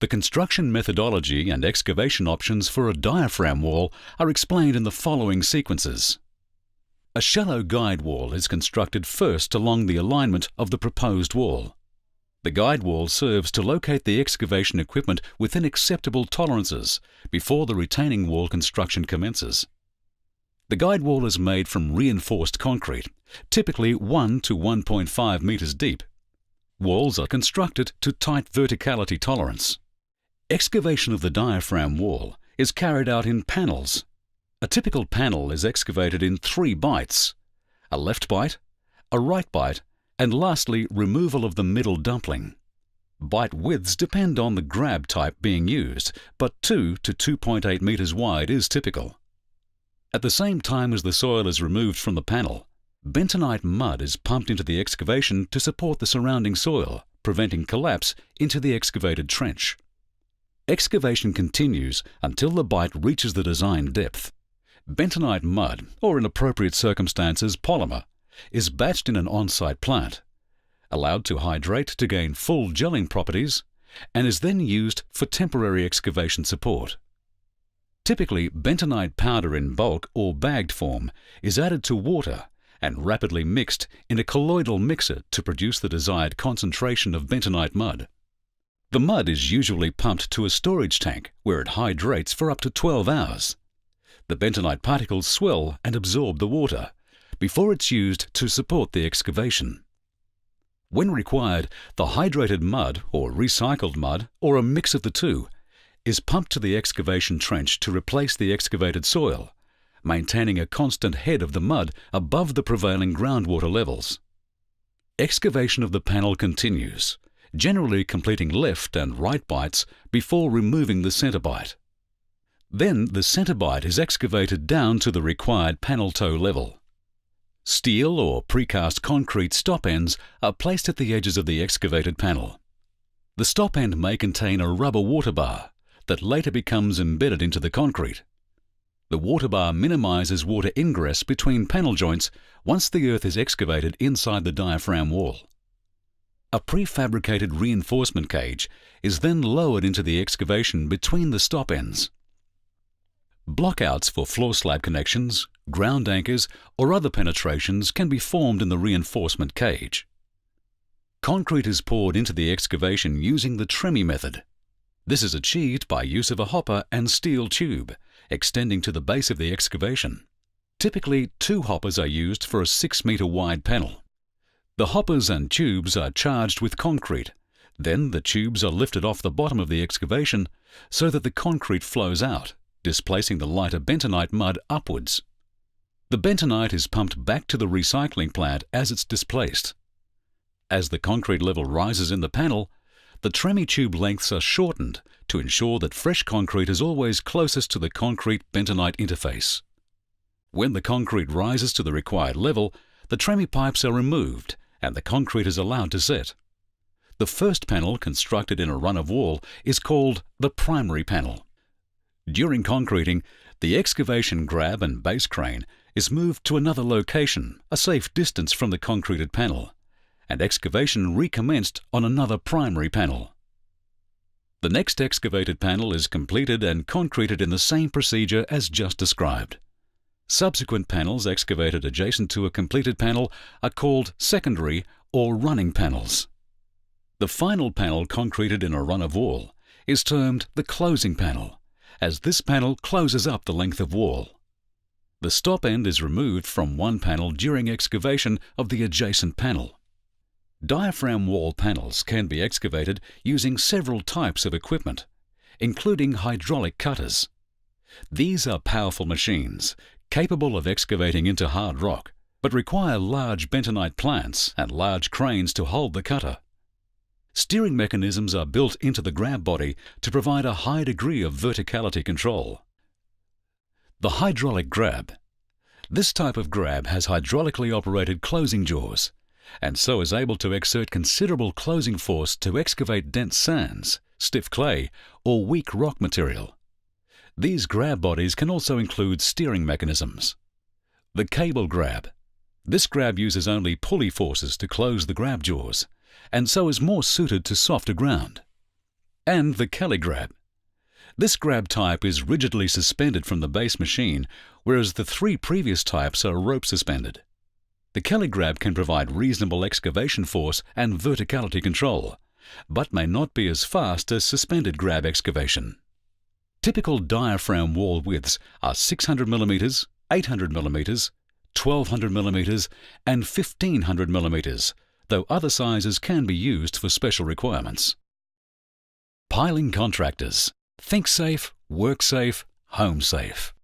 The construction methodology and excavation options for a diaphragm wall are explained in the following sequences. A shallow guide wall is constructed first along the alignment of the proposed wall. The guide wall serves to locate the excavation equipment within acceptable tolerances before the retaining wall construction commences. The guide wall is made from reinforced concrete, typically 1 to 1.5 meters deep. Walls are constructed to tight verticality tolerance. Excavation of the diaphragm wall is carried out in panels. A typical panel is excavated in 3 bites: a left bite, a right bite, and lastly removal of the middle dumpling. Bite widths depend on the grab type being used, but 2 to 2.8 meters wide is typical. At the same time as the soil is removed from the panel, bentonite mud is pumped into the excavation to support the surrounding soil, preventing collapse into the excavated trench. Excavation continues until the bite reaches the designed depth. Bentonite mud, or in appropriate circumstances polymer, is batched in an on-site plant, allowed to hydrate to gain full gelling properties, and is then used for temporary excavation support. Typically, bentonite powder in bulk or bagged form is added to water and rapidly mixed in a colloidal mixer to produce the desired concentration of bentonite mud. The mud is usually pumped to a storage tank where it hydrates for up to 12 hours. The bentonite particles swell and absorb the water before it's used to support the excavation. When required, the hydrated mud or recycled mud, or a mix of the two, is pumped to the excavation trench to replace the excavated soil, maintaining a constant head of the mud above the prevailing groundwater levels. Excavation of the panel continues, generally completing left and right bites before removing the centre bite. Then the centre bite is excavated down to the required panel toe level. Steel or precast concrete stop ends are placed at the edges of the excavated panel. The stop end may contain a rubber water bar that later becomes embedded into the concrete. The water bar minimizes water ingress between panel joints once the earth is excavated inside the diaphragm wall. A prefabricated reinforcement cage is then lowered into the excavation between the stop ends. Blockouts for floor slab connections, ground anchors, or other penetrations can be formed in the reinforcement cage. Concrete is poured into the excavation using the Tremie method. This is achieved by use of a hopper and steel tube, extending to the base of the excavation. Typically, 2 hoppers are used for a 6-meter wide panel. The hoppers and tubes are charged with concrete. Then the tubes are lifted off the bottom of the excavation so that the concrete flows out, displacing the lighter bentonite mud upwards. The bentonite is pumped back to the recycling plant as it's displaced. As the concrete level rises in the panel, the Tremie tube lengths are shortened to ensure that fresh concrete is always closest to the concrete-bentonite interface. When the concrete rises to the required level, the Tremie pipes are removed and the concrete is allowed to set. The first panel constructed in a run of wall is called the primary panel. During concreting, the excavation grab and base crane is moved to another location, a safe distance from the concreted panel, and excavation recommenced on another primary panel. The next excavated panel is completed and concreted in the same procedure as just described. Subsequent panels excavated adjacent to a completed panel are called secondary or running panels. The final panel concreted in a run of wall is termed the closing panel, as this panel closes up the length of wall. The stop end is removed from one panel during excavation of the adjacent panel. Diaphragm wall panels can be excavated using several types of equipment, including hydraulic cutters. These are powerful machines capable of excavating into hard rock, but require large bentonite plants and large cranes to hold the cutter. Steering mechanisms are built into the grab body to provide a high degree of verticality control. The hydraulic grab. This type of grab has hydraulically operated closing jaws, and so is able to exert considerable closing force to excavate dense sands, stiff clay, or weak rock material. These grab bodies can also include steering mechanisms. The cable grab. This grab uses only pulley forces to close the grab jaws, and so is more suited to softer ground. and the Kelly grab. This grab type is rigidly suspended from the base machine, whereas the three previous types are rope suspended. The Kelly grab can provide reasonable excavation force and verticality control, but may not be as fast as suspended grab excavation. Typical diaphragm wall widths are 600 mm, 800 mm, 1200 mm and 1500 mm, though other sizes can be used for special requirements. Piling contractors. Think safe, work safe, home safe.